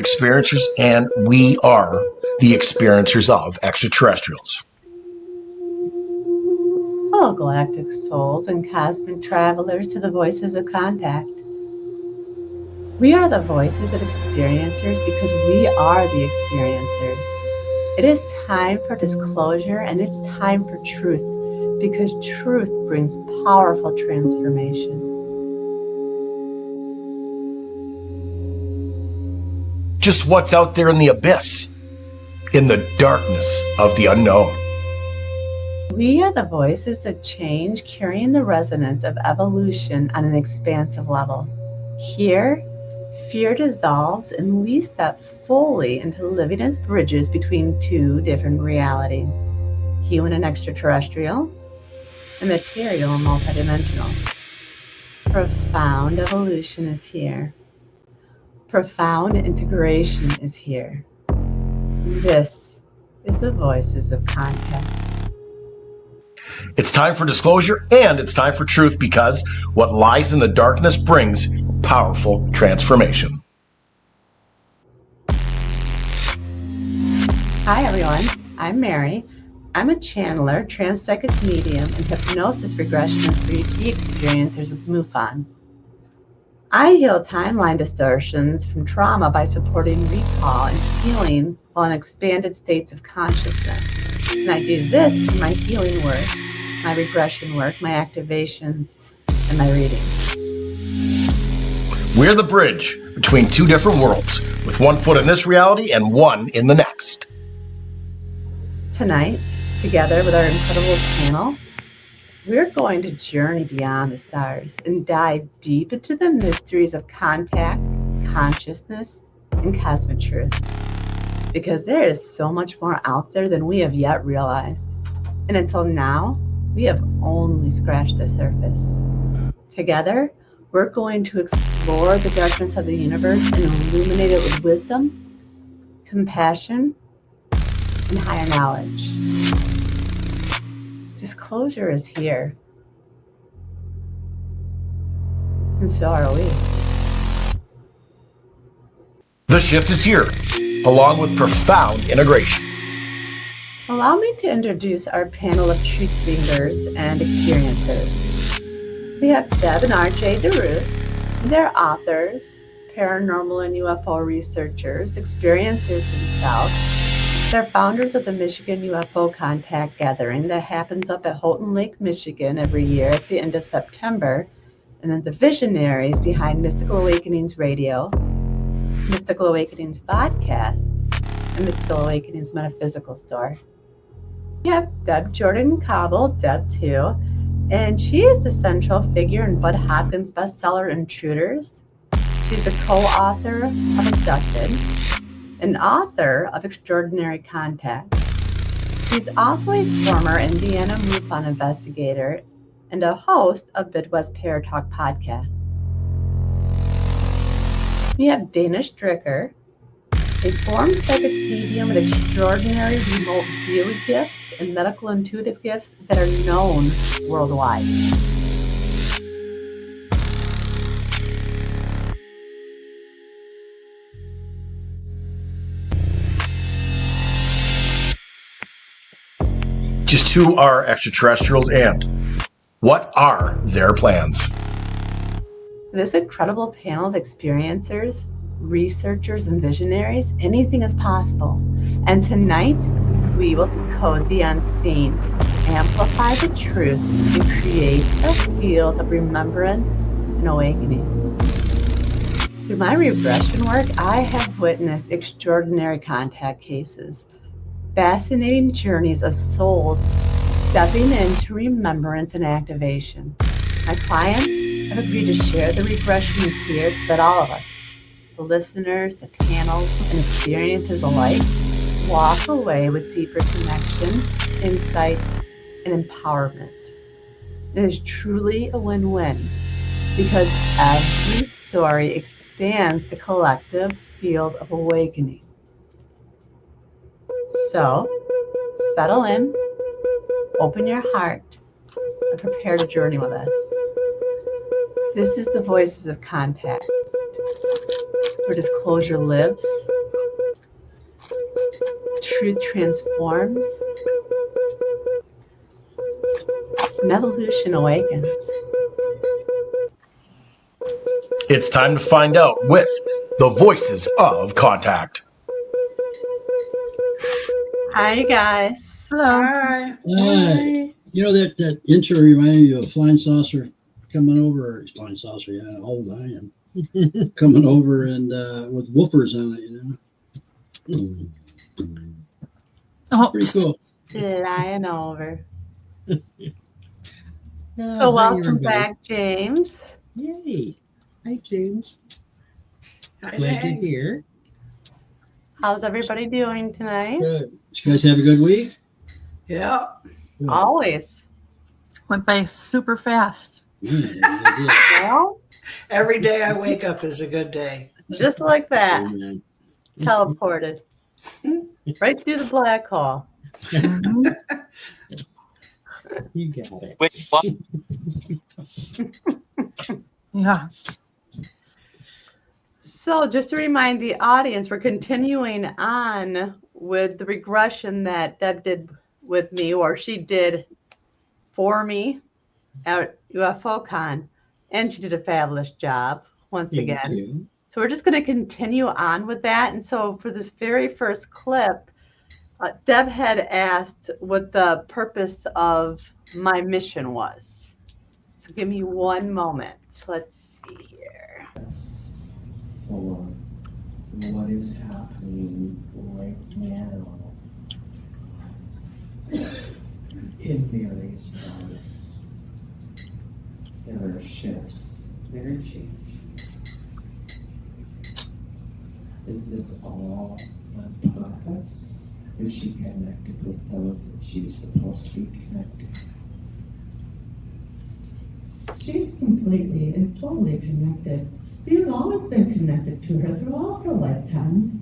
experiencers, and we are the experiencers of extraterrestrials. Hello, galactic souls and cosmic travelers to the voices of contact. We are the voices of experiencers because we are the experiencers. It is time for disclosure and it's time for truth because truth brings powerful transformation. Just what's out there in the abyss, in the darkness of the unknown. We are the voices of change carrying the resonance of evolution on an expansive level. Here, fear dissolves and we step fully into living as bridges between two different realities, human and extraterrestrial, and material and multidimensional. Profound evolution is here. Profound integration is here. This is the voices of contact. It's time for disclosure and it's time for truth because what lies in the darkness brings powerful transformation. Hi everyone, I'm Mary. I'm a channeler, transpsychic medium, and hypnosis regressionist for ET experiencers with MUFON. I heal timeline distortions from trauma by supporting recall and healing while in expanded states of consciousness. And I do this through my healing work, my regression work, my activations, and my readings. We're the bridge between two different worlds, with one foot in this reality and one in the next. Tonight, together with our incredible panel, we're going to journey beyond the stars and dive deep into the mysteries of contact, consciousness, and cosmic truth. Because there is so much more out there than we have yet realized. And until now, we have only scratched the surface. Together, we're going to explore the darkness of the universe and illuminate it with wisdom, compassion, and higher knowledge. Disclosure is here. And so are we. The shift is here, along with profound integration. Allow me to introduce our panel of truth bringers and experiencers. We have Deb and RJ DeRoos. They're authors, paranormal and UFO researchers, experiencers themselves. They're founders of the Michigan UFO Contact Gathering that happens up at Houghton Lake, Michigan every year at the end of September. And then the visionaries behind Mystical Awakenings Radio, Mystical Awakenings Vodcast, and Mystical Awakenings Metaphysical Store. We have Deb Jordan Cobble, Deb too, and she is the central figure in Bud Hopkins' bestseller Intruders. She's the co-author of Abducted, an author of Extraordinary Contact. She's also a former Indiana MUFON investigator and a host of Midwest Paratalk podcasts. We have Dana Stricker, a former psychic medium with extraordinary remote view gifts and medical intuitive gifts that are known worldwide. Just who are extraterrestrials and what are their plans? This incredible panel of experiencers, researchers, and visionaries, anything is possible. And tonight, we will decode the unseen, amplify the truth, and create a field of remembrance and awakening. Through my regression work, I have witnessed extraordinary contact cases, fascinating journeys of souls stepping into remembrance and activation. My clients have agreed to share the regressions here so that all of us, the listeners, the panels, and experiencers alike, walk away with deeper connection, insight, and empowerment. It is truly a win-win because every story expands the collective field of awakening. So, settle in, open your heart, and prepare to journey with us. This is the Voices of Contact. where disclosure lives, truth transforms, and evolution awakens. It's time to find out with the Voices of Contact. Hi, guys. Hello. Hi. Hi. You know, that intro reminded me of a flying saucer coming over. It's flying saucer, yeah, how old I am. Coming over and with woofers on it, you know. Oh, Pretty cool. Flying over. Yeah, So hi, welcome everybody. back, James. Yay. Hi, James. Hi, Glad you're James. here. How's everybody doing tonight? Good. Did you guys have a good week? Yeah. Good. Always. went by super fast. Yeah, Well, Every day I wake up is a good day. just like that. Amen. Teleported. Right through the black hole. Mhm. You got it. Wait, what? Yeah. So just to remind the audience, we're continuing on with the regression that Deb did with me, or she did for me at UFOCon, and she did a fabulous job once Thank again. you. So we're just going to continue on with that. And so for this very first clip, Deb had asked what the purpose of my mission was. So give me one moment. Let's see here. For what is happening right now in Mary's life. There are shifts, there are changes. Is this all on purpose? Is she connected with those that she's supposed to be connected? She's completely and totally connected. We have always been connected to her through all her lifetimes.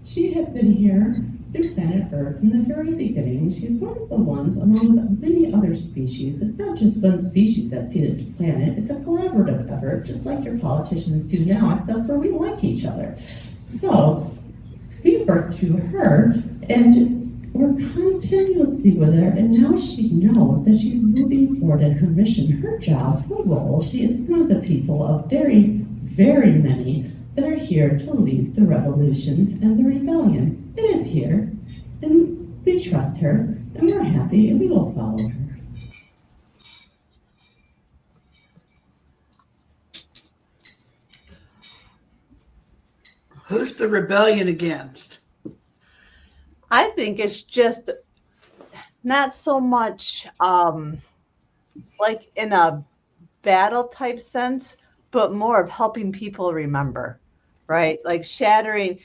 She has been here through planet Earth from the very beginning. She's one of the ones, along with many other species. It's not just one species that's seeded the planet. It's a collaborative effort, just like your politicians do now, except for we like each other. So we work through her, and we're continuously with her, and now she knows that she's moving forward in her mission, her job, her role. She is one of the people of very, very many that are here to lead the revolution and the rebellion. It is here, and we trust her, and we're happy, and we will follow her. Who's the rebellion against? I think it's just not so much like in a battle type sense, but more of helping people remember, right? Like shattering,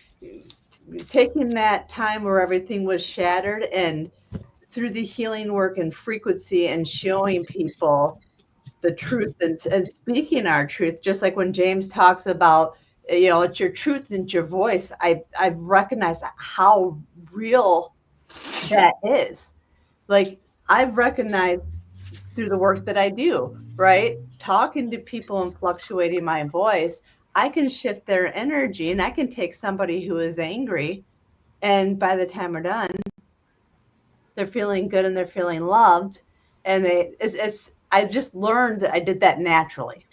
taking that time where everything was shattered and through the healing work and frequency and showing people the truth and speaking our truth, just like when James talks about, you know, it's your truth and it's your voice. I recognize how real that is. Like I've recognized through the work that I do, right? Talking to people and fluctuating my voice, I can shift their energy, and I can take somebody who is angry, and by the time we're done, they're feeling good and they're feeling loved. And I just learned that I did that naturally.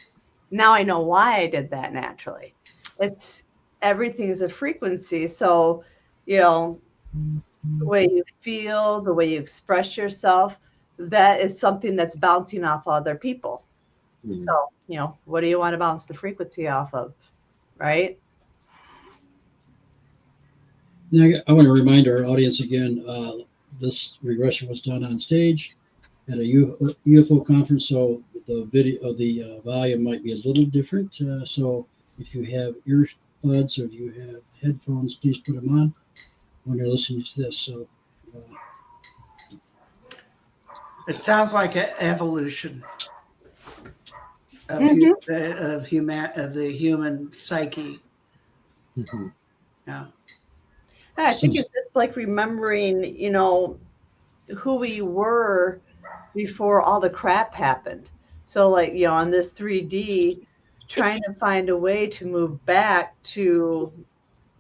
Now I know why I did that naturally. It's everything is a frequency. So, you know, the way you feel, the way you express yourself, that is something that's bouncing off other people. Mhm. So, you know, what do you want to bounce the frequency off of, right? Now, I want to remind our audience again, this regression was done on stage at a UFO conference, so the video, the volume might be a little different. So if you have earbuds or if you have headphones, please put them on when you're listening to this. So It sounds like an evolution of, of the human psyche. mhm. Yeah. I think it's just like remembering, you know, who we were before all the crap happened. So like, you know, on this 3D, trying to find a way to move back to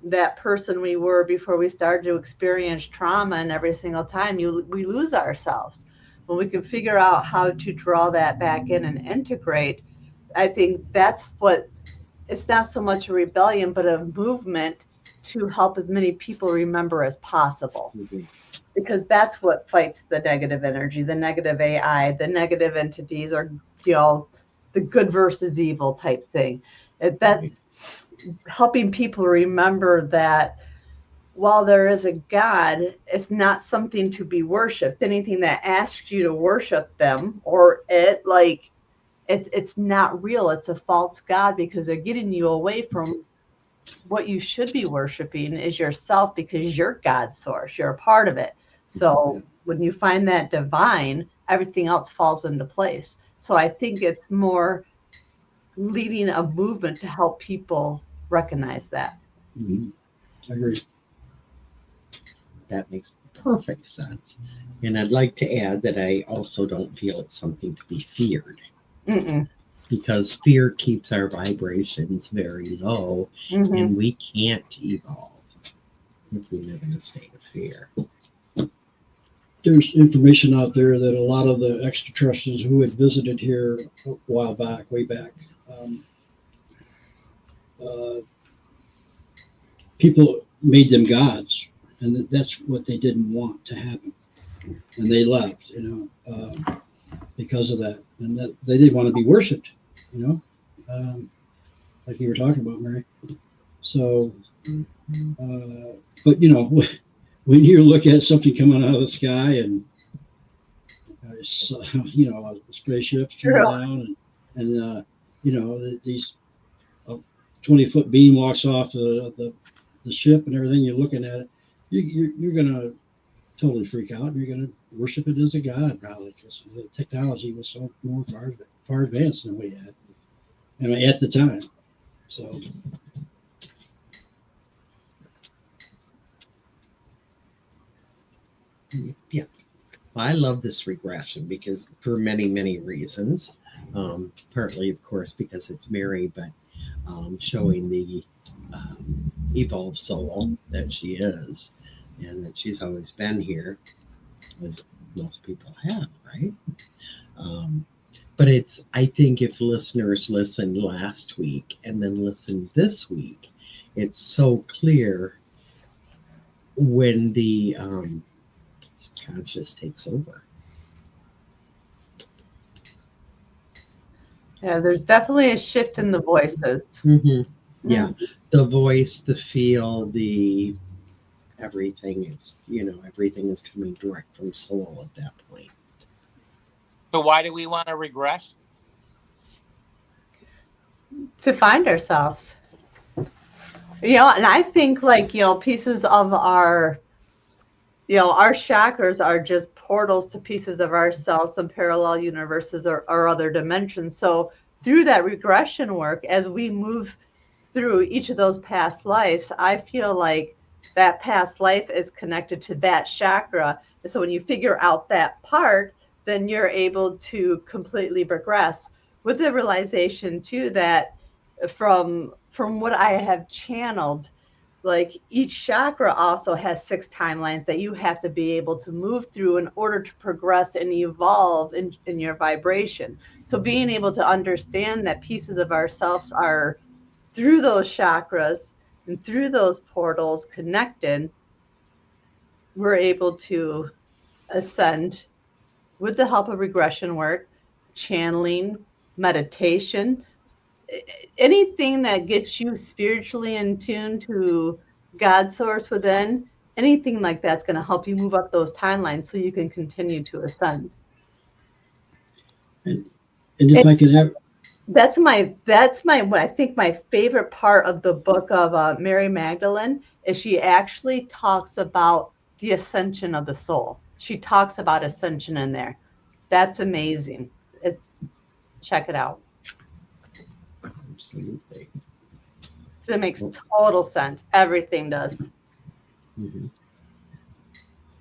that person we were before we started to experience trauma, and every single time we lose ourselves. When we can figure out how to draw that back in and integrate, I think that's what, it's not so much a rebellion, but a movement to help as many people remember as possible. Mhm. Because that's what fights the negative energy, the negative AI, the negative entities, or, the good versus evil type thing. That helping people remember that while there is a God, it's not something to be worshipped. Anything that asks you to worship them or it's not real. It's a false God, because they're getting you away from what you should be worshiping is yourself, because you're God's source. You're a part of it. So when you find that divine, everything else falls into place. So I think it's more leading a movement to help people recognize that. Mhm. I agree. That makes perfect sense. And I'd like to add that I also don't feel it's something to be feared, Mm-mm. because fear keeps our vibrations very low, Mhm. and we can't evolve if we live in a state of fear. There's information out there that a lot of the extraterrestrials who had visited here a while back, way back, people made them gods, and that's what they didn't want to happen, and they left, because of that, and that they didn't want to be worshipped, like you were talking about, Mary. So, but when you look at something coming out of the sky and spaceships coming down, and these 20-foot beam walks off the ship and everything, you're looking at it, you're gonna totally freak out. You're gonna worship it as a god, probably, because the technology was so more far advanced than we had, at the time. So. Yeah. Well, I love this regression because for many, many reasons. Partly, of course, because it's Mary, but showing the evolved soul that she is, and that she's always been here, as most people have, right? But I think if listeners listened last week and then listened this week, it's so clear when the conscious takes over. Yeah, there's definitely a shift in the voices. Mm-hmm. Yeah, the voice, the feel, the everything is, everything is coming direct from soul at that point. So why do we want to regress? To find ourselves. And I think pieces of our chakras are just portals to pieces of ourselves, some parallel universes or other dimensions. So through that regression work, as we move through each of those past lives, I feel like that past life is connected to that chakra. So when you figure out that part, then you're able to completely progress, with the realization too that from what I have channeled, like each chakra also has 6 timelines that you have to be able to move through in order to progress and evolve in your vibration. So being able to understand that pieces of ourselves are through those chakras and through those portals connected, we're able to ascend with the help of regression work, channeling, meditation, anything that gets you spiritually in tune to God source within. Anything like that's going to help you move up those timelines so you can continue to ascend. And if I could have, that's my what I think my favorite part of the book of Mary Magdalene is she actually talks about the ascension of the soul. She talks about ascension in there. That's amazing. Check it out. Absolutely. So it makes total sense. Everything does. Mm-hmm.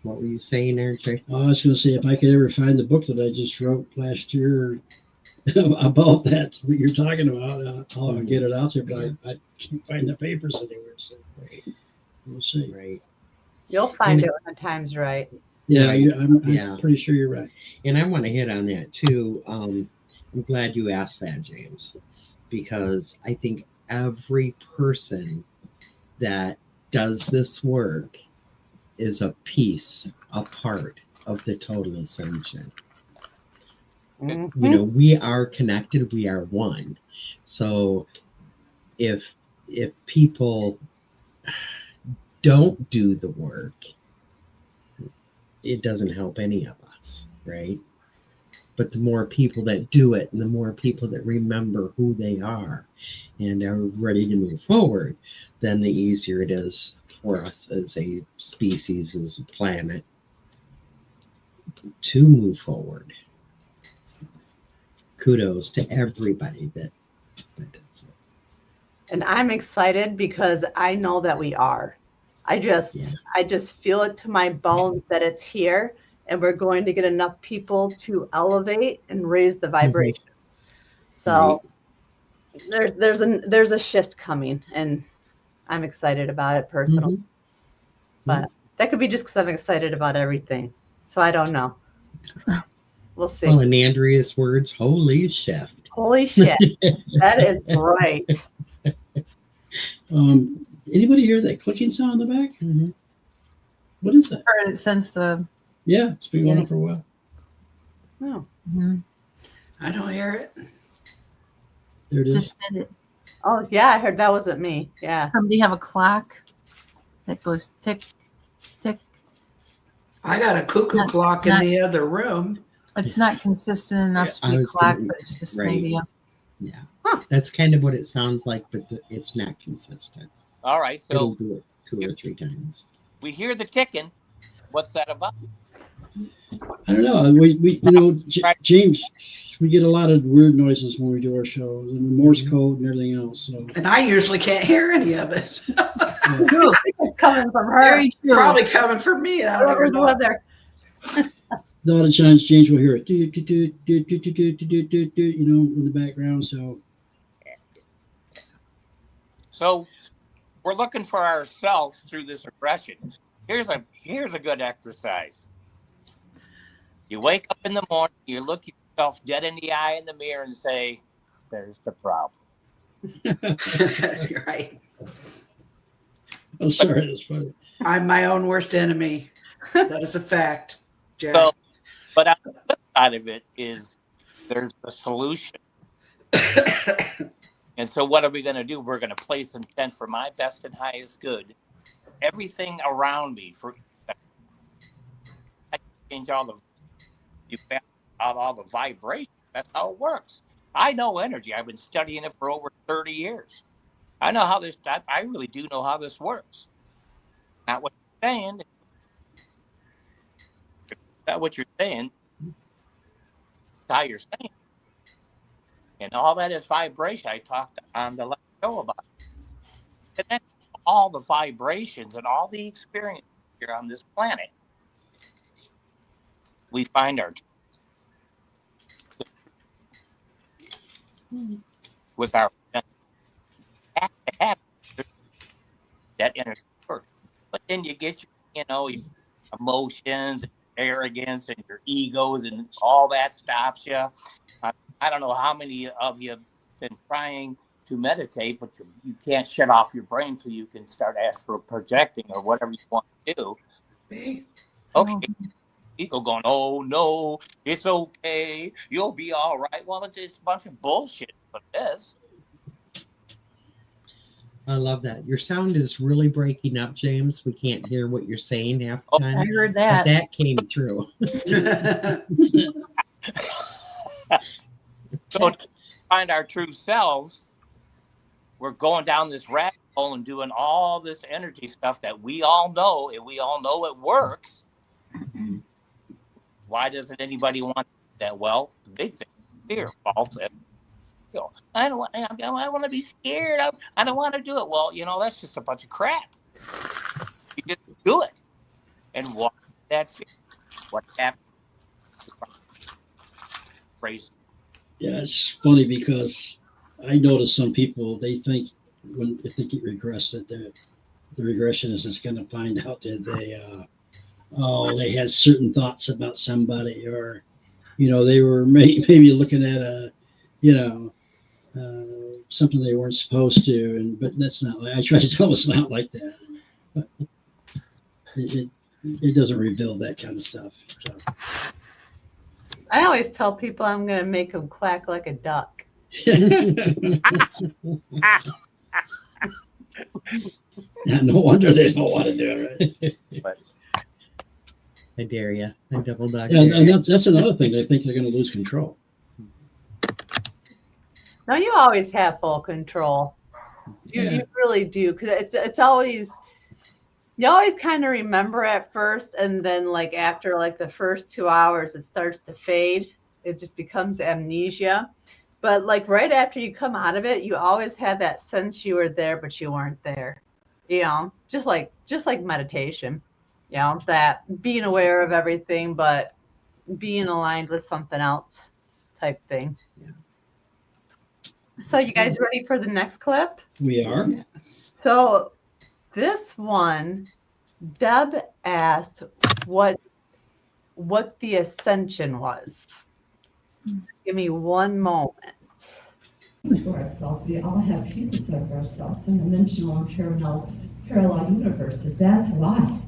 What were you saying there, Jay? I was going to say, if I could ever find the book that I just wrote last year, about that, what you're talking about. I'll get it out there, but I can't find the papers anywhere. So we'll see. Right. You'll find it when the time's right. Yeah, Right. I'm Yeah. pretty sure you're right. And I want to hit on that too. I'm glad you asked that, James, because I think every person that does this work is a piece, a part of the total ascension. Mm-hmm. You know, we are connected, we are one. So if people don't do the work, it doesn't help any of us, right? But the more people that do it and the more people that remember who they are and are ready to move forward, then the easier it is for us as a species, as a planet, to move forward. Kudos to everybody that does it. And I'm excited because I know that we are. I just feel it to my bones that it's here, and we're going to get enough people to elevate and raise the vibration. So there's a shift coming, and I'm excited about it personally. But that could be just because I'm excited about everything. So I don't know. We'll see. Well, in Andrea's words, holy shift. Holy shit. That is right. Anybody hear that clicking sound in the back? Mm-hmm. What is that? Heard it since the. Yeah, it's been going on for a while. Oh. Mhm. I don't hear it. There it is. Just did it. Oh, yeah, I heard that wasn't me. Yeah. Somebody have a clock that goes tick, tick. I got a cuckoo Not- clock not- in the other room. It's not consistent enough to I be a was clock, gonna- but it's just right. maybe Yeah. That's kind of what it sounds like, but it's not consistent. All right. It'll So do it 2 or 3 times. we hear the ticking. What's that about? I don't know. We James, we get a lot of weird noises when we do our shows, and Morse code and everything else. So And I usually can't hear any of it. true. It's coming from her. Very true. Probably coming from me. And I don't Whoever's even know. lived there. a lot of times James will hear it, do, do, do, do, do, do, do, do, do, do, you know, in the background. So we're looking for ourselves through this regression. Here's a good exercise. You wake up in the morning, you look yourself dead in the eye in the mirror and say, there's the problem. You're right. Oh, sorry, that's funny. I'm my own worst enemy. That is a fact, Jack. So, but on the flip side of it is there's the solution. And so what are we going to do? We're going to place intent for my best and highest good. Everything around me, I change you balance out all the vibrations. That's how it works. I know energy. I've been studying it for over 30 years. I know how this, I really do know how this works. Not what you're saying. Not what you're saying. It's how you're saying. And all that is vibration. I talked on the last show about it. Connect all the vibrations and all the experiences here on this planet. We find our with our have to have that energy work. But then you get your emotions and arrogance and your egos and all that stops you. I don't know how many of you have been trying to meditate, but you can't shut off your brain so you can start astral projecting or whatever you want to do. Okay. Ego going, oh no, it's okay, you'll be all right. Well, it's just a bunch of bullshit for this. I love that. Your sound is really breaking up, James. We can't hear what you're saying half the time. I heard that. But that came through. So to find our true selves, we're going down this rabbit hole and doing all this energy stuff that we all know, and we all know it works. Why doesn't anybody want that? Well, the big thing, fear, false. I want to be scared. I don't want to do it. Well, that's just a bunch of crap. You just do it and walk that fear. What happens? Praise. Yeah, it's funny because I notice some people, they think if they get regressed that the regressionist is going to find out that they had certain thoughts about somebody, or they were maybe looking at you know something they weren't supposed to, but that's not. I try to tell them it's not like that. But it doesn't reveal that kind of stuff. So. I always tell people I'm going to make them quack like a duck. No wonder they don't want to do it, right? I dare you. I double dog. Yeah, and that's another thing. They think they're going to lose control. No, you always have full control. You really do, because it's always, you always kind of remember at first, and then like after like the first 2 hours, it starts to fade. It just becomes amnesia. But like right after you come out of it, you always have that sense you were there, but you weren't there. Just like meditation. That being aware of everything, but being aligned with something else type thing. Yeah. So you guys ready for the next clip? We are. Yes. So this one, Deb asked what the ascension was. Give me one moment. To ourselves, we all have pieces of ourselves in dimensional and parallel universes. That's why.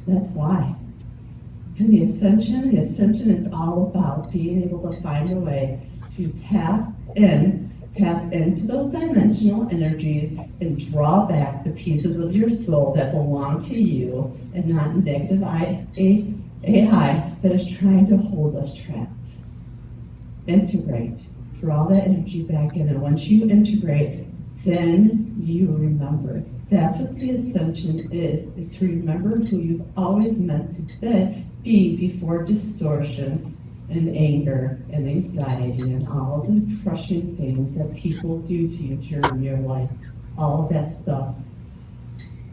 And the ascension is all about being able to find a way to tap into those dimensional energies and draw back the pieces of your soul that belong to you and not negative AI that is trying to hold us trapped. Integrate. Draw that energy back in, and once you integrate, then you remember. That's what the ascension is to remember who you've always meant to be before distortion and anger and anxiety and all of the crushing things that people do to you during your life. All of that stuff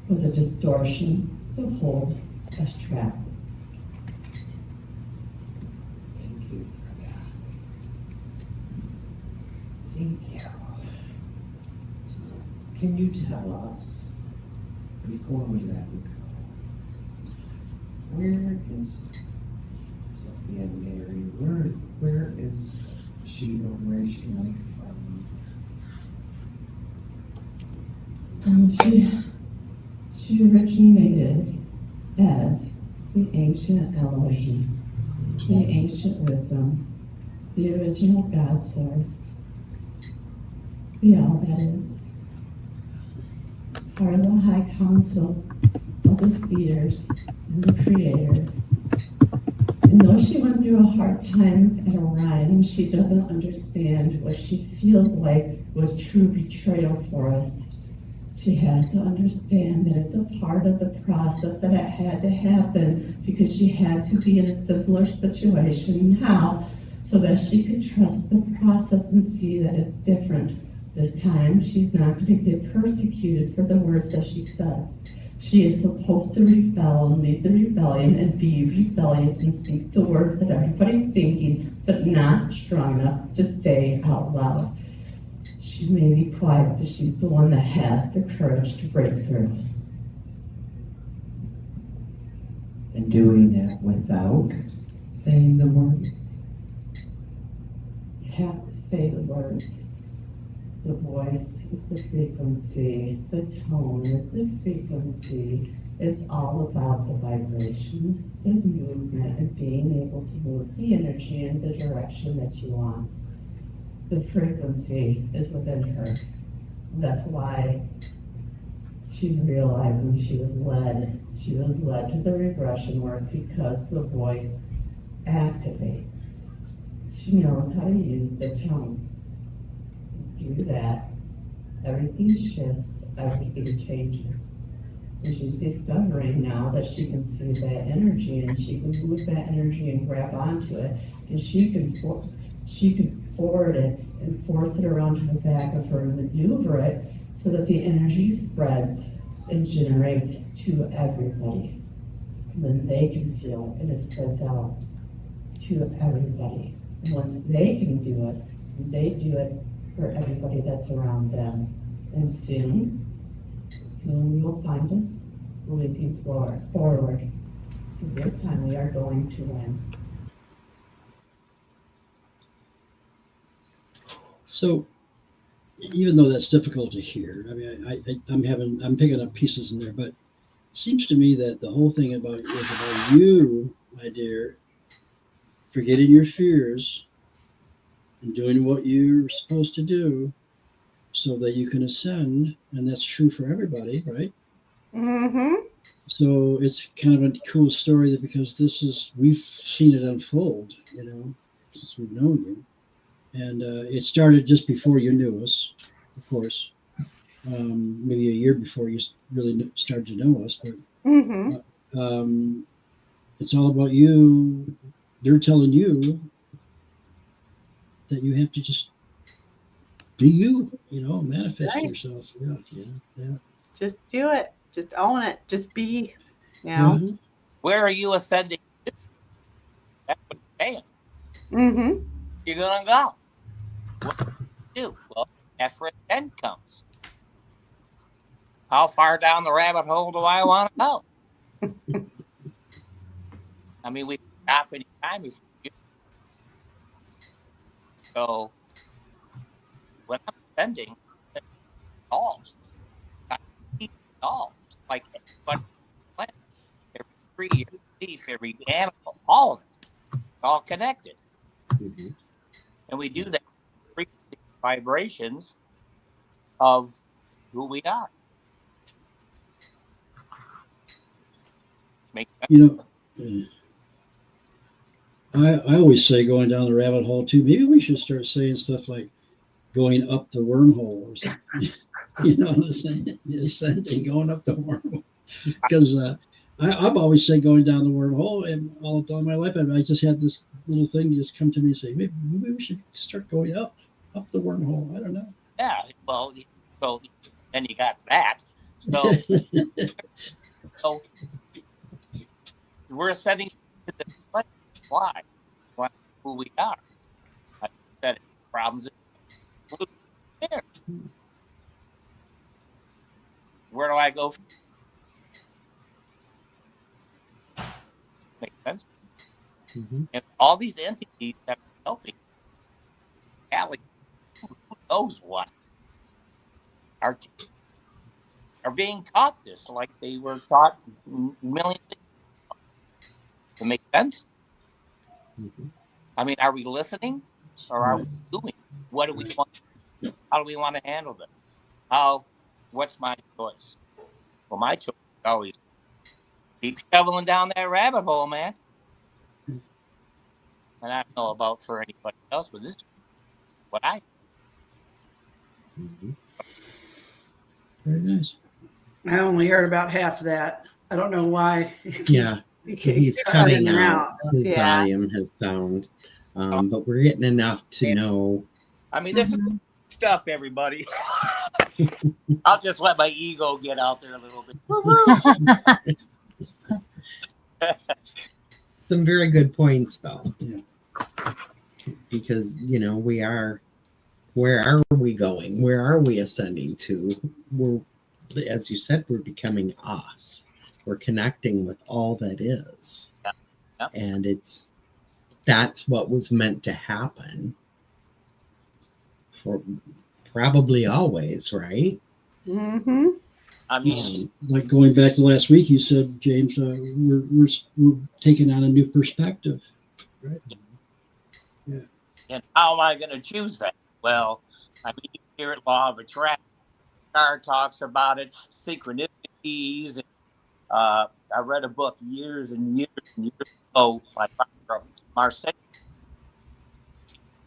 was a distortion to hold us trapped. Thank you for that. Thank you. So, can you tell us, before we let you go, where is Sophia Mary? Where is she originally from? She originated as the ancient Elohim, the ancient wisdom, the original God source, the all that is. Part of the high council of the seers and the creators. And though she went through a hard time at Orion, she doesn't understand what she feels like was true betrayal for us. She has to understand that it's a part of the process that it had to happen because she had to be in a simpler situation now so that she could trust the process and see that it's different. This time, she's not going to get persecuted for the words that she says. She is supposed to rebel and lead the rebellion and be rebellious and speak the words that everybody's thinking, but not strong enough to say out loud. She may be quiet, but she's the one that has the courage to break through. And doing that without saying the words? You have to say the words. The voice is the frequency. The tone is the frequency. It's all about the vibration, the movement, and being able to move the energy in the direction that you want. The frequency is within her. That's why she's realizing she was led to the regression work because the voice activates. She knows how to use the tone. Through that, everything shifts, everything changes. And she's discovering now that she can see that energy and she can move that energy and grab onto it, and she can forward it and force it around to the back of her and maneuver it so that the energy spreads and generates to everybody. And then they can feel it and it spreads out to everybody. And once they can do it, They do it for everybody that's around them. And soon you'll find us leaping forward. This time we are going to win. So, even though that's difficult to hear, I mean, I'm picking up pieces in there, but it seems to me that the whole thing is about you, my dear, forgetting your fears and doing what you're supposed to do so that you can ascend. And that's true for everybody, right? Mm-hmm. So it's kind of a cool story because we've seen it unfold, since we've known you. And it started just before you knew us, of course. Maybe a year before you really started to know us, but Mm-hmm. it's all about you. They're telling you that you have to just be you, manifest Right. yourself. Yeah. Just do it. Just own it. Just be. You Where are you ascending to? That's what you're saying. Mm-hmm. You're going to go. What do you do? Well, that's where the end comes. How far down the rabbit hole do I want to go? I mean, we can stop any time if we do. So when I'm ascending, it's all. It's all. Like everybody, every tree, every leaf, every animal, all of it. It's all connected. Mm-hmm. And we do that frequency vibrations of who we are. Make sense? I always say going down the rabbit hole too. Maybe we should start saying stuff like going up the wormhole or something. Ascending, going up the wormhole. Because I've always said going down the wormhole, and all my life I just had this little thing just come to me and say, maybe we should start going up the wormhole. I don't know. Yeah. Well, so then you got that. So, so we're ascending to the place. Why? Why? Who we are. I said it. Problems. There. Where do I go? Makes sense. Mm-hmm. And all these entities that are helping, Allie, who knows what, are being taught this like they were taught millions of years ago. To make sense? Mm-hmm. I mean, are we listening or are we doing? What do we want? How do we want to handle this? What's my choice? Well, my choice is always keep shoveling down that rabbit hole, man. And I don't know about for anybody else, but this is what I. Mm-hmm. Very nice. I only heard about half of that. I don't know why. Yeah, he's cutting out. His Yeah. volume has sound, but we're getting enough to know. I mean, this is stuff, everybody. I'll just let my ego get out there a little bit. Some very good points, though. Yeah. Because, where are we going? Where are we ascending to? As you said, we're becoming us. We're connecting with all that is. Yeah. And that's what was meant to happen for probably always, right? Mm-hmm. I mean, Like going back to last week, you said, James, we're taking on a new perspective, right? Yeah. and how am I going to choose that? Well, I mean, you hear it, law of attraction. Talks about it, synchronicities. I read a book years and years and years ago by Dr. Marseille,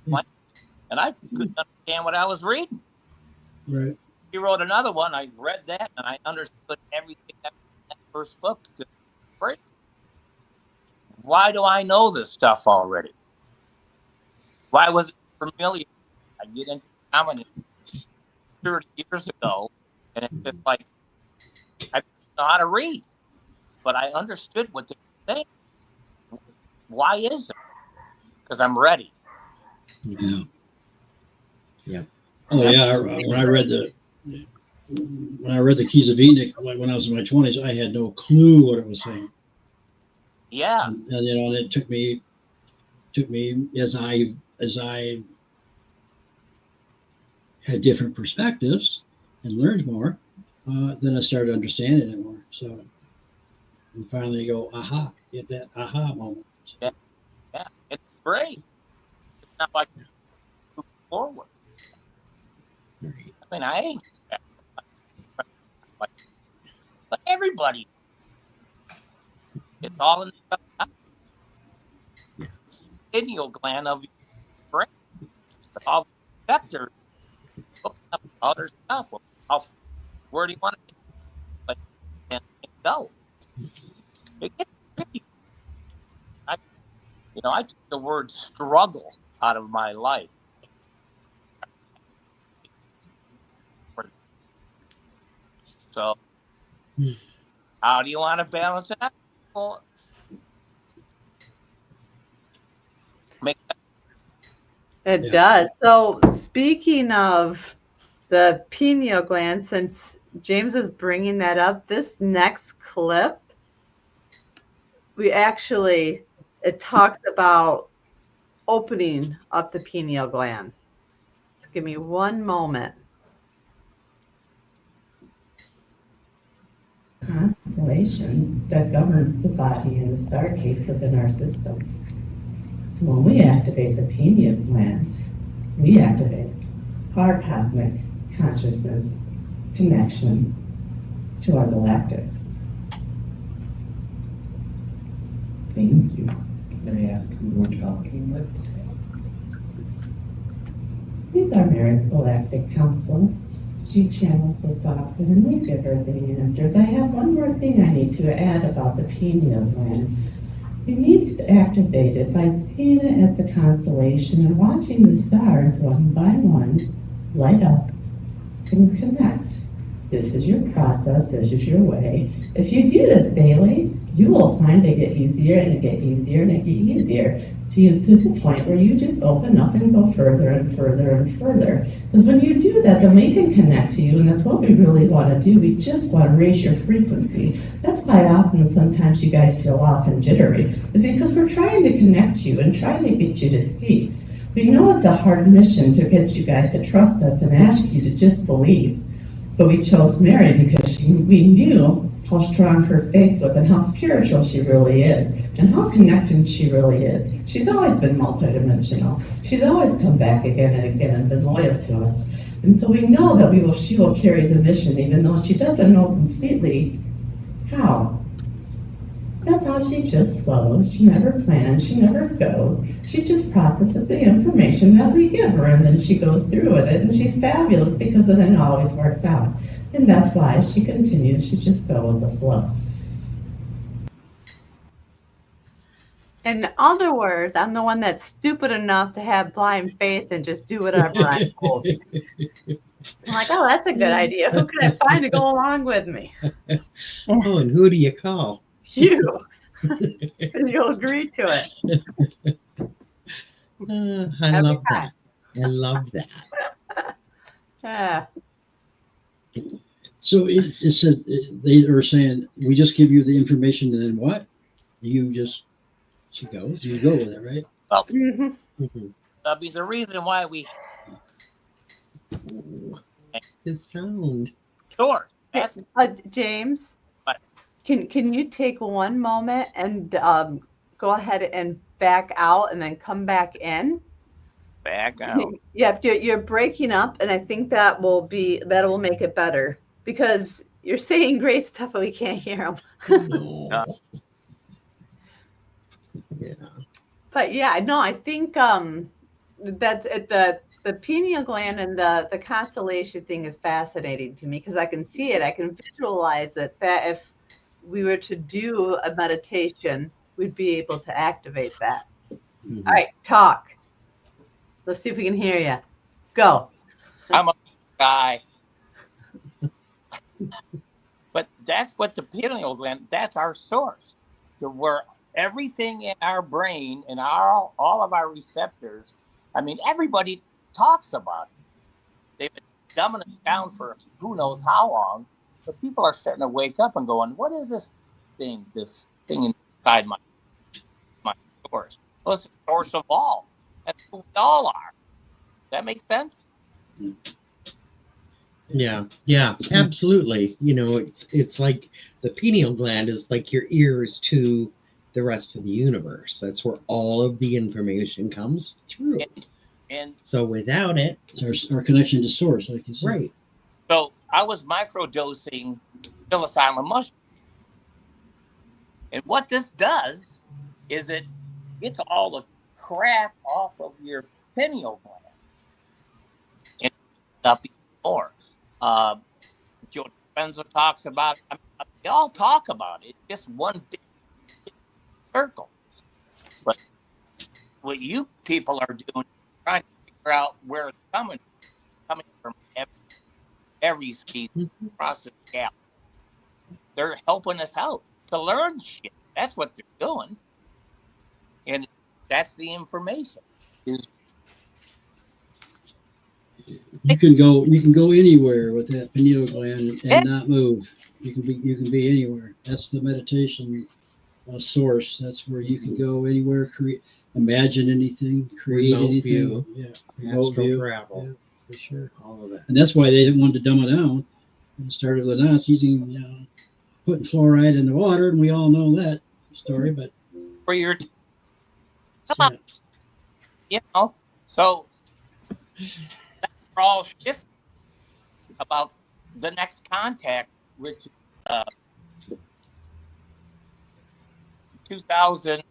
and I couldn't understand what I was reading. Right. He wrote another one. I read that, and I understood everything that first book. Great. Why do I know this stuff already? Why was it familiar? I get into comedy 30 years ago, and it's just like I didn't know how to read, but I understood what they were saying. Why is it? Because I'm ready. Yeah. Oh yeah, when I read the Keys of Enoch when I was in my 20s, I had no clue what it was saying. Yeah. And and it took me as I had different perspectives and learned more, then I started understanding it more. So and finally go, aha, get that aha moment. Yeah. Yeah. It's great. It's not like move forward. Right. I mean, I ain't but everybody. It's all in the pineal gland of your brain. All the receptors hooking up other stuff. Where do you want to like, and go? It gets tricky. I took the word struggle out of my life. So, how do you want to balance that? Well, It does. So speaking of the pineal gland, since James is bringing that up, this next clip, it talks about opening up the pineal gland. So give me one moment. Constellation that governs the body and the stargates within our system. So when we activate the pineal gland, we activate our cosmic consciousness connection to our galactics. Thank you. May I ask who we're talking with today? These are Mary's galactic councils. She channels us often and we give her the answers. I have one more thing I need to add about the pineal gland. You need to activate it by seeing it as the constellation and watching the stars one by one light up and connect. This is your process, this is your way. If you do this daily, you will find it get easier and it get easier and it get easier to the point where you just open up and go further and further and further. Because when you do that, then we can connect to you, and that's what we really want to do. We just want to raise your frequency. That's why often sometimes you guys feel off and jittery, is because we're trying to connect you and trying to get you to see. We know it's a hard mission to get you guys to trust us and ask you to just believe. But we chose Mary because we knew how strong her faith was and how spiritual she really is and how connected she really is. She's always been multidimensional. She's always come back again and again and been loyal to us. And so we know that she will carry the mission even though she doesn't know completely how. That's how she just flows. She never plans, she never goes. She just processes the information that we give her and then she goes through with it and she's fabulous because then it always works out. And that's why she continues to just go with the flow. In other words, I'm the one that's stupid enough to have blind faith and just do whatever I'm told. I'm like, oh, that's a good idea. Who can I find to go along with me? Oh, and who do you call? You. Because you'll agree to it. I love that. I love that. Yeah. So it said they are saying we just give you the information and then what? You go with it, right? Well, Mm-hmm. I mean, the reason why we The sound. sure. That's James, What? can you take one moment and go ahead and back out and then come back in? back out. Yep, you're breaking up, and I think that'll make it better because you're saying great stuff, but we can't hear them. No. Yeah. But yeah, no, I think that's the pineal gland and the constellation thing is fascinating to me because I can see it, I can visualize it. That if we were to do a meditation, we'd be able to activate that. Mhm. All right, talk. Let's see if we can hear you. Go. I'm a guy. But that's what the pineal gland, that's our source. To where everything in our brain and all of our receptors, I mean, everybody talks about it. they've been dumbing it down for who knows how long, but people are starting to wake up and going, what is this thing inside my source? Well, it's the source of all. That's who we all are. That makes sense? Yeah, absolutely. It's like the pineal gland is like your ears to the rest of the universe. That's where all of the information comes through. And so without it, it's our connection to source, like you said. Right. So I was microdosing psilocybin mushroom. And what this does is it gets all the crap off of your pineal gland. And up more. Joe Dispenza talks about it. They all talk about it. It's just one big circle. But what you people are doing is trying to figure out where it's coming from every species across the galaxy. They're helping us out to learn shit. That's what they're doing. And that's the information. You can go anywhere with that pineal gland and not move. You can be anywhere. That's the meditation source. That's where you can go anywhere, imagine anything, create Remote anything. view. Yeah, remote view. Travel. Yeah, for sure. All of it. And that's why they didn't want to dumb it down. And started with us using putting fluoride in the water, and we all know that story. But for your so we're all shifting about the next contact, which 2029,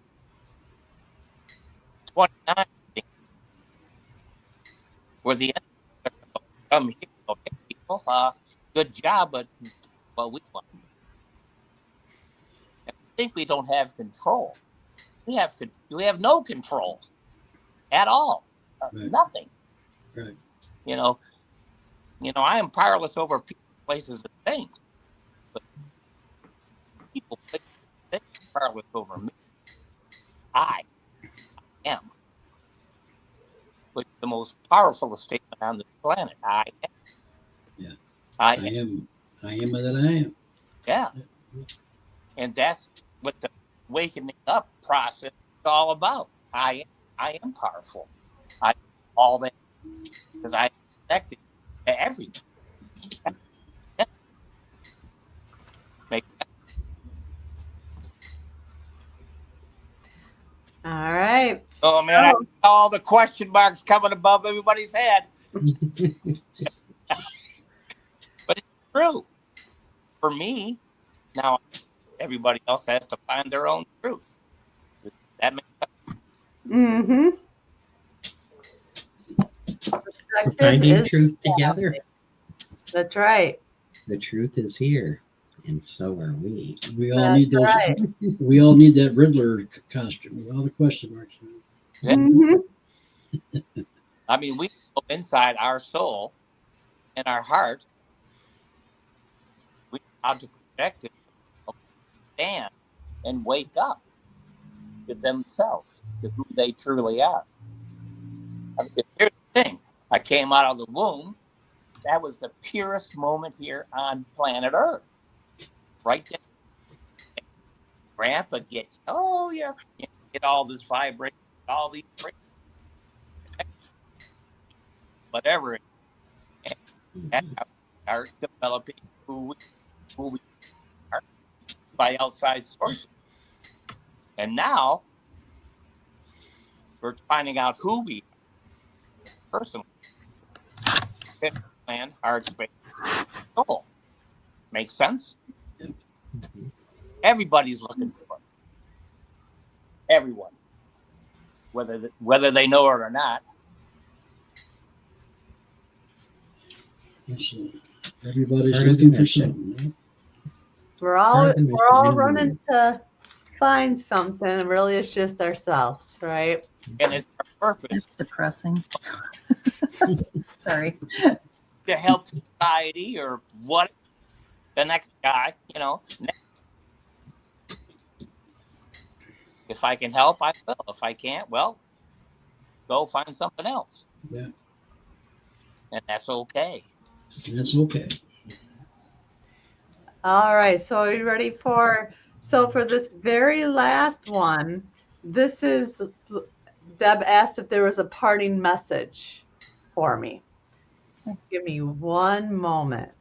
where the come here. Okay, people, good job, but we want. I think we don't have control. We have no control at all. Right. Nothing. Right. I am powerless over people, places, and things. But people think they're powerless over me. I am. Which is the most powerful statement on the planet. I am. Yeah. I am that I am. Yeah. And that's what the wakening up process is all about. I am powerful. I am all that because I am connected to everything. Make sense? All right. Oh man, I see all the question marks coming above everybody's head. But it's true. For me, now everybody else has to find their own truth. That makes sense. Mm-hmm. We're finding truth together. That's right. The truth is here, and so are we. We all need those. Right. We all need that Riddler costume with all the question marks. Yeah. Mm-hmm. I mean, we go inside our soul and our heart. We have to protect it, stand, and wake up to themselves, to who they truly are. I mean, here's the thing. I came out of the womb. That was the purest moment here on planet Earth. Right there. Grandpa gets, you get all this vibration, all these whatever. And that's how we start developing who we are by outside sources. And now we're finding out who we are personally. Plan, heart space, soul. Makes sense? Mm-hmm. Everybody's looking for it. Everyone. Whether they know it or not. Everybody's looking for something. We're all running to find something, and really it's just ourselves, right? And it's our purpose. It's depressing. Sorry. To help society or what the next guy, If I can help, I will. If I can't, well, go find something else. Yeah. and that's okay. That's okay. All right. So are you ready for this very last one? This is Deb asked if there was a parting message for me. Give me one moment.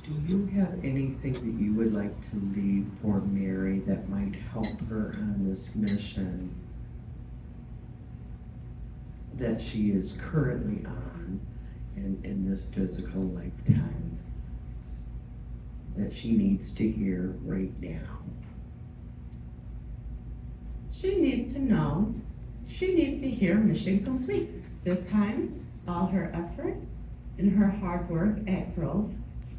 Do you have anything that you would like to leave for Mary that might help her on this mission that she is currently on in this physical lifetime that she needs to hear right now? She needs to know, she needs to hear mission complete. This time, all her effort and her hard work at growth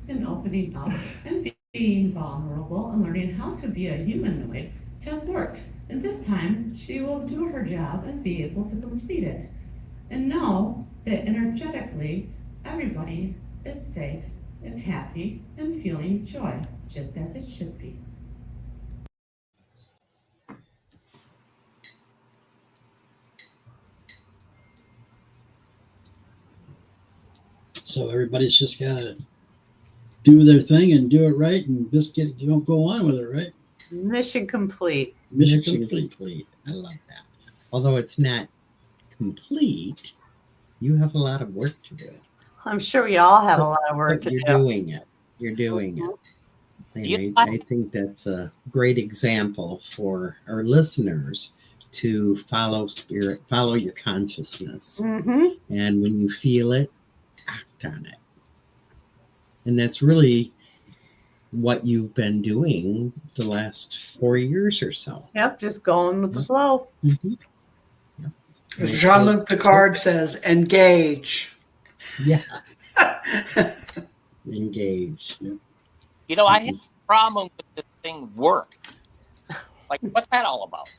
and opening up and being vulnerable and learning how to be a humanoid has worked. And this time, she will do her job and be able to complete it. And know that energetically, everybody is safe and happy and feeling joy, just as it should be. So everybody's just gotta do their thing and do it right, and just don't go on with it, right? Mission complete. Mission complete. I love that. Although it's not complete, you have a lot of work to do. I'm sure we all have a lot of work But to you're do. doing it. You're doing it. And Yeah. I think that's a great example for our listeners to follow spirit, follow your consciousness. Mm-hmm. And when you feel it, act on it. And that's really what you've been doing the last 4 years or so. Yep, just going with the flow. Mm-hmm. As Jean-Luc Picard says, engage. Yeah. Engage. You know, I have a problem with this thing work. Like, what's that all about?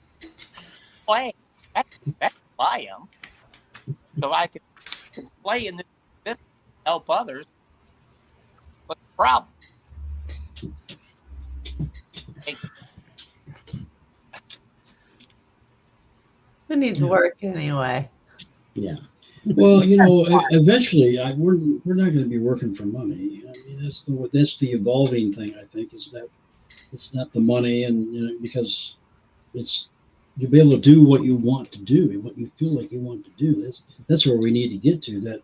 Play. That's who I am. So I can play in this help others. What's the problem? It needs work anyway. Yeah. Well, eventually, we're not going to be working for money. I mean, that's the evolving thing. I think is that it's not the money, and because you'll be able to do what you want to do, what you feel like you want to do. That's where we need to get to. That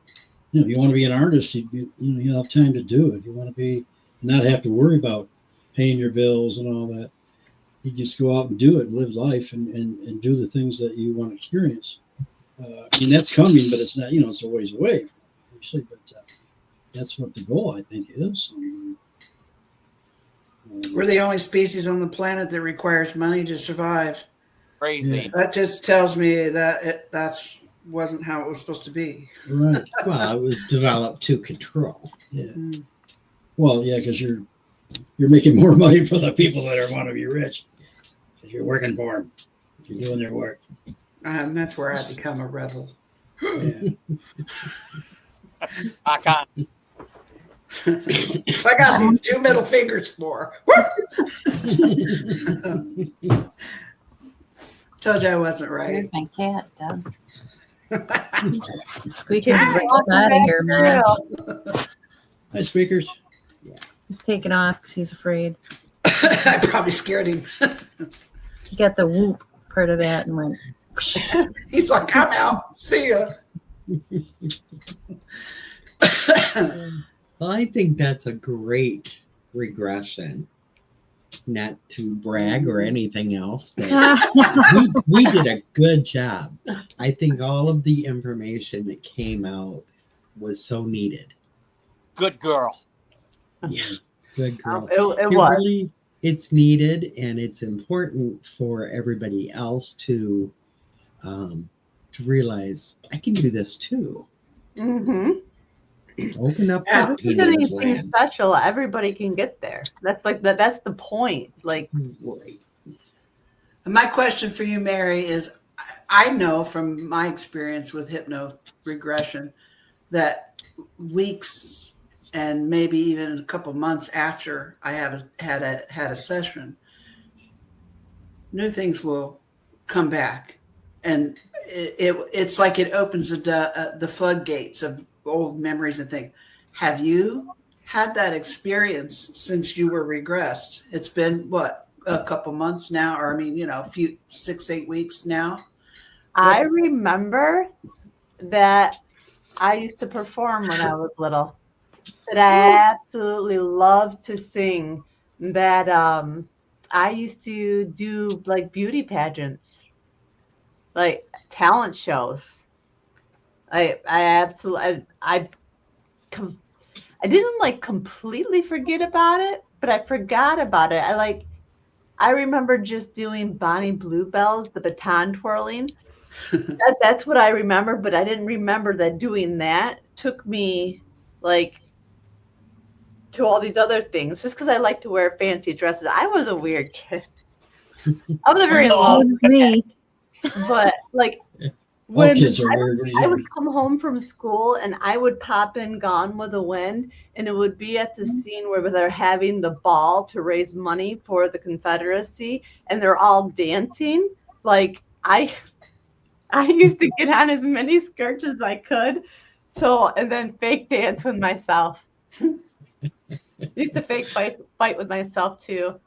if you want to be an artist, you have time to do it. You want to not have to worry about paying your bills and all that. You just go out and do it, live life, and do the things that you want to experience. I mean, that's coming, but it's not, it's a ways away, obviously, but that's what the goal, I think, is. We're the only species on the planet that requires money to survive. Crazy. That just tells me that that's wasn't how it was supposed to be. Right. Well, it was developed to control. Yeah. Mm. Well, yeah, because you're making more money for the people that want to be rich, because you're working for them. You're doing their work. And that's where I become a rebel. Yeah. I can't. So I got these 2 middle fingers for. Told you I wasn't right. There's my cat, Doug. Squeaker's out of here, man. Hi, speakers. He's taking off because he's afraid. I probably scared him. He got the whoop part of that and went. He's like, I'm out. See ya. Well, I think that's a great regression. Not to brag or anything else, but we did a good job. I think all of the information that came out was so needed. Good girl. Yeah, good girl. It was. Really, it's needed, and it's important for everybody else to realize I can do this too. Mm-hmm. Open up Yeah, that This isn't pineal anything gland. special. Everybody can get there. That's that's the point. Like, Right. And my question for you, Mary, is I know from my experience with hypno regression that weeks and maybe even a couple months after I have had a session, new things will come back. and it's like it opens the floodgates of old memories and things. Have you had that experience since you were regressed? It's been what, a couple months now, or I mean, a few 6-8 weeks now. I remember that I used to perform when I was little. That I absolutely loved to sing. That I used to do like beauty pageants, like talent shows. I absolutely I didn't like completely forget about it, but I forgot about it. I remember just doing Bonnie Bluebells, the baton twirling. That's what I remember, but I didn't remember that doing that took me like to all these other things just because I like to wear fancy dresses. I was a weird kid. I was a very loud It's me. but like All when kids are weird. I would come home from school and I would pop in Gone with the Wind, and it would be at the scene where they're having the ball to raise money for the Confederacy, and they're all dancing. Like I used to get on as many skirts as I could, and then fake dance with myself. I used to fake fight with myself too.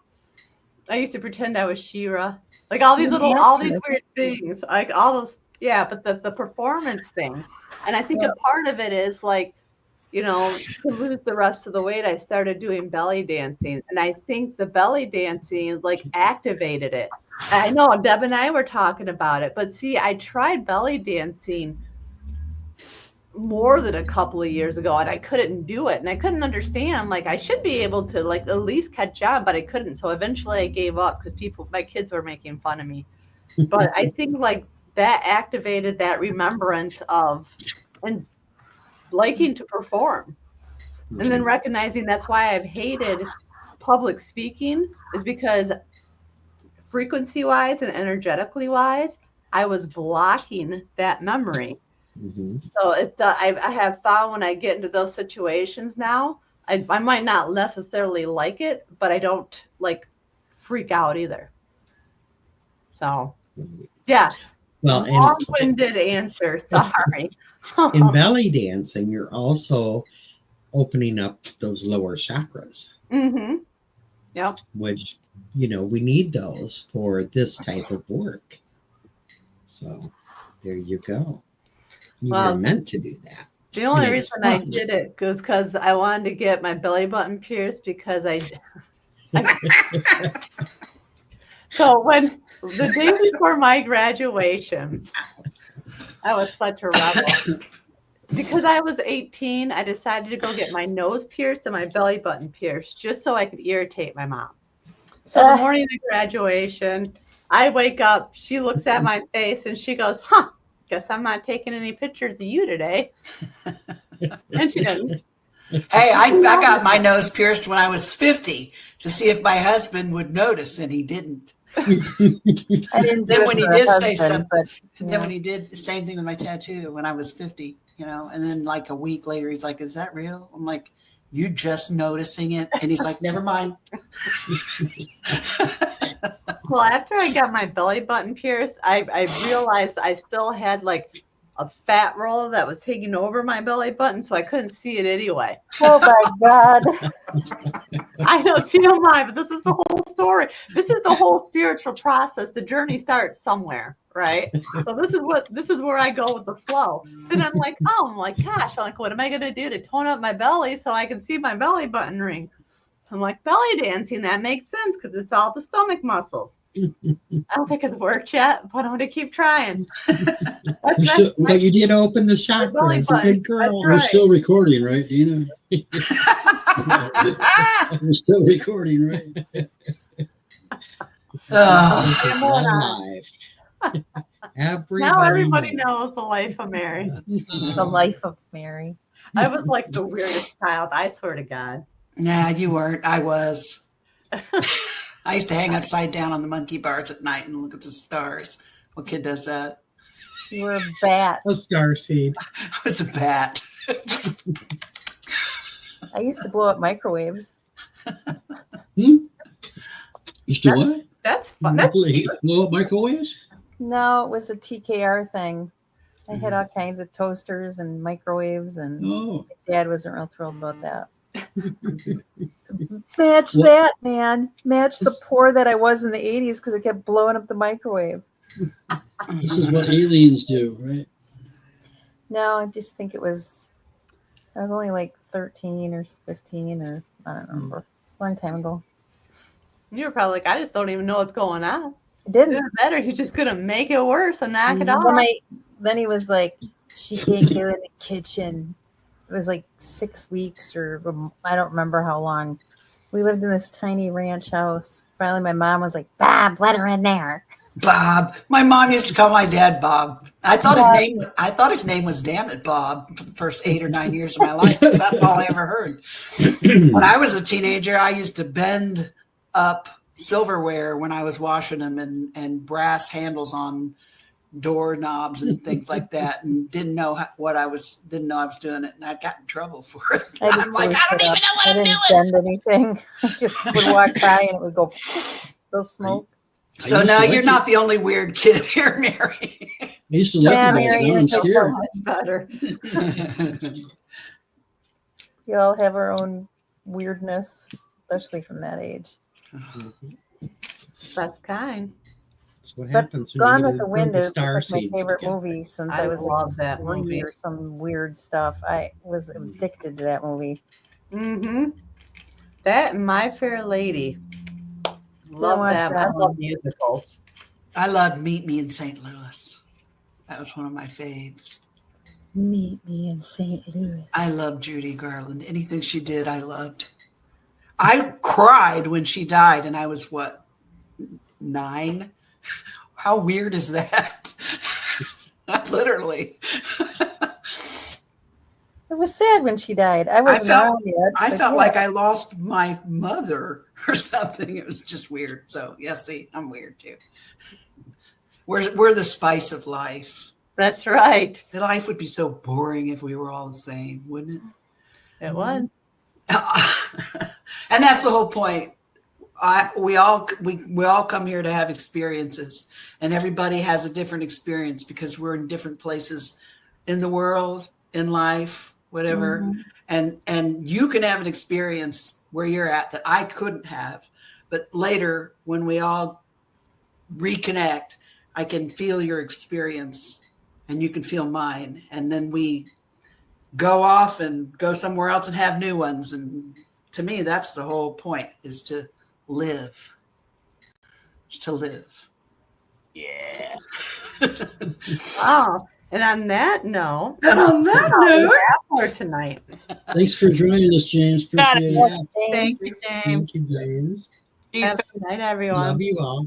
I used to pretend I was She-Ra. Like all these weird things, like all those. Yeah, but the performance thing, and I think a part of it is like, to lose the rest of the weight, I started doing belly dancing, and I think the belly dancing like activated it. I know Deb and I were talking about it, but see, I tried belly dancing more than a couple of years ago, and I couldn't do it, and I couldn't understand. I'm like, I should be able to like at least catch on, but I couldn't. So eventually, I gave up because my kids were making fun of me. But I think like that activated that remembrance of and liking to perform, and then recognizing that's why I've hated public speaking, is because frequency wise and energetically wise, I was blocking that memory. Mm-hmm. So I have found when I get into those situations now, I might not necessarily like it, but I don't like freak out either. So yeah. Well, long-winded answer. Sorry. in belly dancing, you're also opening up those lower chakras. Mm-hmm. Yep. Which, we need those for this type of work. So there you go. You were meant to do that. The only reason I did it was because I wanted to get my belly button pierced because So when the day before my graduation, I was such a rebel. Because I was 18, I decided to go get my nose pierced and my belly button pierced just so I could irritate my mom. So the morning of graduation, I wake up, she looks at my face and she goes, guess I'm not taking any pictures of you today. And she didn't. Hey, I got my nose pierced when I was 50 to see if my husband would notice, and he didn't. I didn't. Then when he did say something, but, then when he did the same thing with my tattoo when I was 50, and then like a week later, he's like, "Is that real?" I'm like, "You just noticing it?" And he's like, "Never mind." Well, after I got my belly button pierced, I realized I still had like a fat roll that was hanging over my belly button, so I couldn't see it anyway. Oh my God. I know TMI, but this is the whole story. This is the whole spiritual process. The journey starts somewhere, right? So this is where I go with the flow. Then I'm like, gosh, what am I gonna do to tone up my belly so I can see my belly button ring? I'm like, belly dancing, that makes sense because it's all the stomach muscles. I don't think it's worked yet, but I'm going to keep trying. But you did open the chakras. Good girl. We're still recording, right, Dina? We're still recording, right? Now everybody knows the life of Mary. The life of Mary. I was like the weirdest child, I swear to God. Nah, you weren't. I was. I used to hang upside down on the monkey bars at night and look at the stars. What kid does that? You were a bat. A star seed. I was a bat. I used to blow up microwaves. You still what? That's fun. Blow up microwaves? No, it was a TKR thing. I had all kinds of toasters and microwaves, and Oh, my dad wasn't real thrilled about that. Match that, man. Match the poor that I was in the 80s because it kept blowing up the microwave. this is what aliens do, right? No, I just think I was only like 13 or 15 or I don't remember. A long time ago. You were probably like, I just don't even know what's going on. It didn't. It was better. You just couldn't make it worse and knock it off. Then he was like, she can't get in the kitchen. It was like 6 weeks or I don't remember how long. We lived in this tiny ranch house. Finally, my mom was like, Bob, let her in there. Bob. My mom used to call my dad Bob. I thought his name was Damn It Bob for the first 8 or 9 years of my life. That's all I ever heard. When I was a teenager, I used to bend up silverware when I was washing them and brass handles on doorknobs and things like that, and didn't know I was doing it, and I got in trouble for it. I'm like, I don't even know what I'm doing. I didn't bend anything. I just would walk by and it would go smoke. So now you're not the only weird kid here, Mary. I used to like Mary, now I'm scared. Better. We all have our own weirdness, especially from that age. That's kind. That's what But happens. Gone when with you the Wind is star like my seeds favorite together. movie since I I was love like that 3 movie. or some weird stuff. I was addicted to that movie. Mm-hmm. That and My Fair Lady. Love watch that. that I one. love musicals. I loved Meet Me in St. Louis. That was one of my faves. Meet Me in St. Louis. I loved Judy Garland. Anything she did, I loved. I cried when she died, and I was, 9? How weird is that? Literally. It was sad when she died. I wasn't around yet. I but felt yeah. like I lost my mother or something. It was just weird. So, yeah, see, I'm weird too. We're the spice of life. That's right. Life would be so boring if we were all the same, wouldn't it? It was. And that's the whole point. We all come here to have experiences, and everybody has a different experience because we're in different places in the world, in life, whatever. Mm-hmm. And you can have an experience where you're at that I couldn't have, but later when we all reconnect, I can feel your experience and you can feel mine, and then we go off and go somewhere else and have new ones. And to me, that's the whole point, is to live. Just to live. Yeah. Oh, and on that note, for tonight. Thanks for joining us, James. Appreciate it. Thank you, James. Thank you, James. Have a good night, everyone. Love you all.